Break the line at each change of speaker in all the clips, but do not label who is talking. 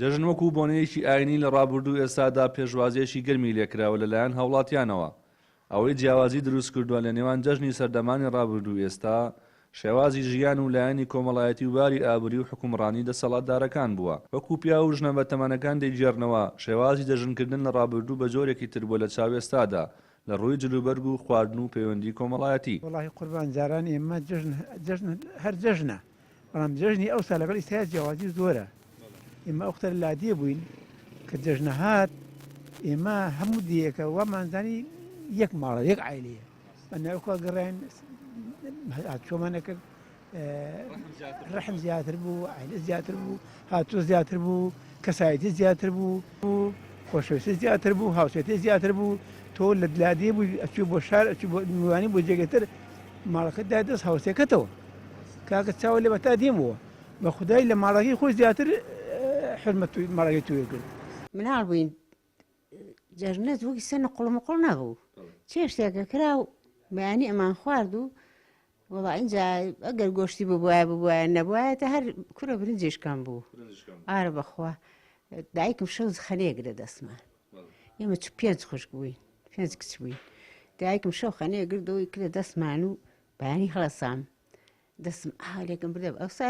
جەژن وەکو بۆنەیەکی ئاینی لە ڕابردوو ئێستادا پێشوازیەکی گەرمی لێکراوە لەلایەن هاوڵاتیانەوە. ئەوەی جیاوازی دروست کردووە لە نێوان جەژنی سەردەمانی ڕابردوو ئێستا شێوازی ژیان و لایەنی کۆمەڵایەتی و باری ئابووری و حکومڕانی دەسەڵاتدارەکان بووە. وەکو پیا و ژنە بە تەمەنەکان دەیگێڕنەوە شێوازی دەژنکردن لە ڕابردوو بە جۆرێکی تر بووە لە چاوێستادا لە ڕووی جلوبەرگ و خواردن و پەیوەندی کۆمەڵایەتی.
وڵی قوربان جاران ئێمە جژن هەر جژنە، بەڵام جژنی ئەوسا لەگەڵ ئیسای جیاوازی زۆرە. ئێمە ئەو قەتەر لادیە بووین کە جژنە هات ئێمە هەموو دیەکە وامانزانی یەک ماڵە یەک عایلەیە بەناوکە گەڕێن چۆمانەکە ڕەحم زیاتر بوو، عایلە زیاتر بوو، هاتووە زیاتر بوو، کەسایەتی زیاتر بوو، خۆشەویستی زیاتر بوو، هاوسێتی زیاتر بوو. تۆ لە دلادێ بووی ئەچوو بۆ شار ئەچوو بۆ میوانی بۆ جێگەتر ماڵەکەتدا دەست هاوسێکەتەوە کاکە چاوە لێ بەتا دێمەوە بە خودای لە ماڵەکەی خۆی زیاتر حرمەت ماڵەکەی توێ کرد.
مناڵ بووین جەژنەت وەکی سەنە قوڵمەقوڵ نەبوو چێ شتێکە کرا و بەیانی ئەمان خوارد و وەڵا اینجا ئەگەر گۆشتی ببوایە نەبوایەتە هەر کورە برنجێشکان بوو. ئارە بەخوا دایکم شەوز خەنێگرە دەستمان ئێمە چ پێنج خوشک بووین، پێنج کچ بووین. دایکم شەو خەنێگردەوەی کرە دەستمان و بەیانی هەڵەسام دەستم ئالێکم بردە ئەوسا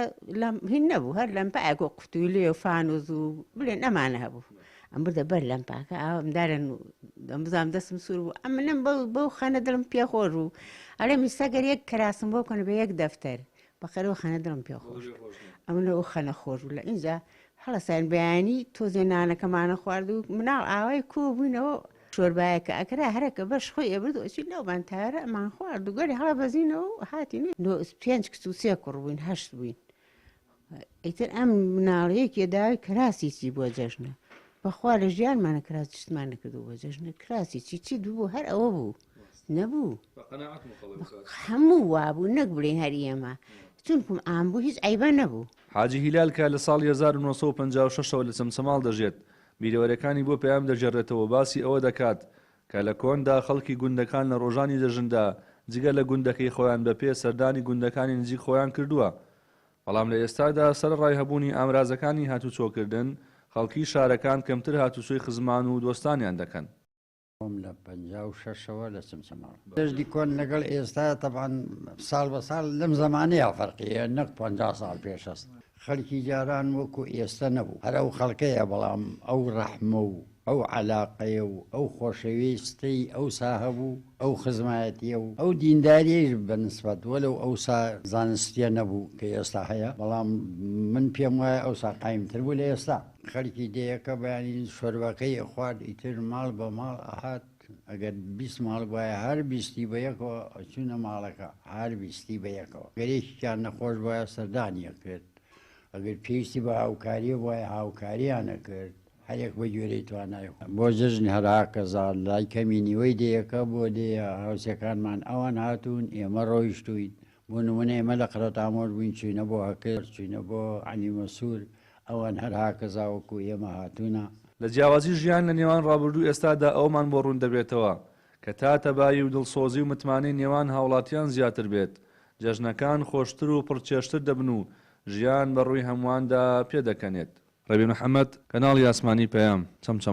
هین نەبوو هەر لەمپایەکۆ قوتوی لێ و فانوز و بڵێن ئەمانە هەبوو. ئەم بردە بەر لەمپاکە ئەمدارن دەمبزام دەستم سوور بوو ئەم منم بەو خانە دڵم پێخۆش بوو. ئەڵێ میسەگەر یەک کەراسم بۆ بکەن بە یەک دەفتەر بەخەرەوە خانە دڵم پێخۆش ئەمنە ئەو خەنە خۆش بوو. لە ئینجا هەڵەسان بەیانی تۆزێ نانەکەمانە خوارد و مناڵ ئاوای کۆ بووینەوە شۆربایەکە ئەکرا هەرەکە بەش خۆی ئەبرد ئەچی لەومان تارە ئەمان خوارد و گەری هەڵە بەزینەوە هاتین پێنج کچ و سێ کوڕ بووین هەشت بووین. ئیتر ئەم مناڵەیەکی داوای کراسی چی بۆ جەژنە بەخوا لە ژیانمانە کراسی شتمان نەکردو بۆ جەژنە کراسی چی دوو هەر ئەوە بوو نەبوو هەموو وابوو نەک بڵێن هەر ئێمە چونکم ئام بوو هیچ عیبە نەبوو.
حاجی هیلال کە لە ساڵی 1956 لە چەمچەماڵ دەژێت بیرەوەرەکانی بۆ پێیان دەژێڕێتەوە باسی ئەوە دەکات کە لە کۆندا خەڵکی گوندەکان لە ڕۆژانی دەژندا جگە لە گوندەکەی خۆیان بەپێ سەردانی گوندەکانی نزیک خۆیان کردووە. بەڵام لە ئێستادا سەرڕای هەبوونی ئامرازەکانی هاتوچۆکردن خەڵکی شارەکان کەمتر هاتوچۆی خزمان و دۆستانیان دەکەن.
لە 56ەوە لە چەمچەماڵ دەژنی کۆن لەگەڵ ئێستا تەبعاً ساڵ بە ساڵ لەم زمانەیە فەرقیە نەک 50 ساڵ پێش است. خەڵکی جاران وەکو ئێستا نەبوو هەر ئەو خەڵکەیە بەڵام ئەو ڕەحمە و ئەو عەلاقەیە و ئەو خۆشەویستی ئەوسا هەبوو ئەو خزمایەتیە و ئەو دینداریش بەنسبەت وەلەو ئەوسا زانستیە نەبوو کە ئێستا هەیە. بەڵام من پێم وایە ئەوسا قایمتر بوو لە ئێستا. خەڵکی دەیەکە بەیانی شۆربەکەی خوارد ئیتر ماڵ بە ماڵ ئاهات ئەگەر 20 ماڵ وایە هەر بیستی بە یەکەوە ئەچوونە ماڵەکە هەر بیستی بە یەکەوە. گەرێکیان نەخۆش وایە سەردانیە کرد ئەگەر پێویستی بە هاوکاریە وایە هاوکاریانە کرد هەرێک بە گوێرەی توانای بۆ جژنی هەراکەزار لای کەمینیوەی دەیەکە بۆ دەیە هاوسەکانمان ئەوان هاتوون ئێمە ڕۆیشتوین بۆ نمونە ئێمە لە قرەتامۆر بووین چوینە بۆ هەکرد چوینە بۆ عەلیمەسوور ئەوان هەر هاکەزاوەکو ئێمە هاتوونە.
لە جیاوازی ژیان لە نێوان ڕابردوو ئێستادا ئەومان بۆ ڕوون دەبێتەوە کە تا تەبایی و دڵسۆزی و متمانەی نێوان هاوڵاتیان زیاتر بێت جەژنەکان خۆشتر و پڕچێشتر دەبن و ژیان بە ڕووی هەموواندا پێدەکەنێت. ڕەبی محەممەد کەناڵی ئاسمانی پەیام چەمچەماڵ.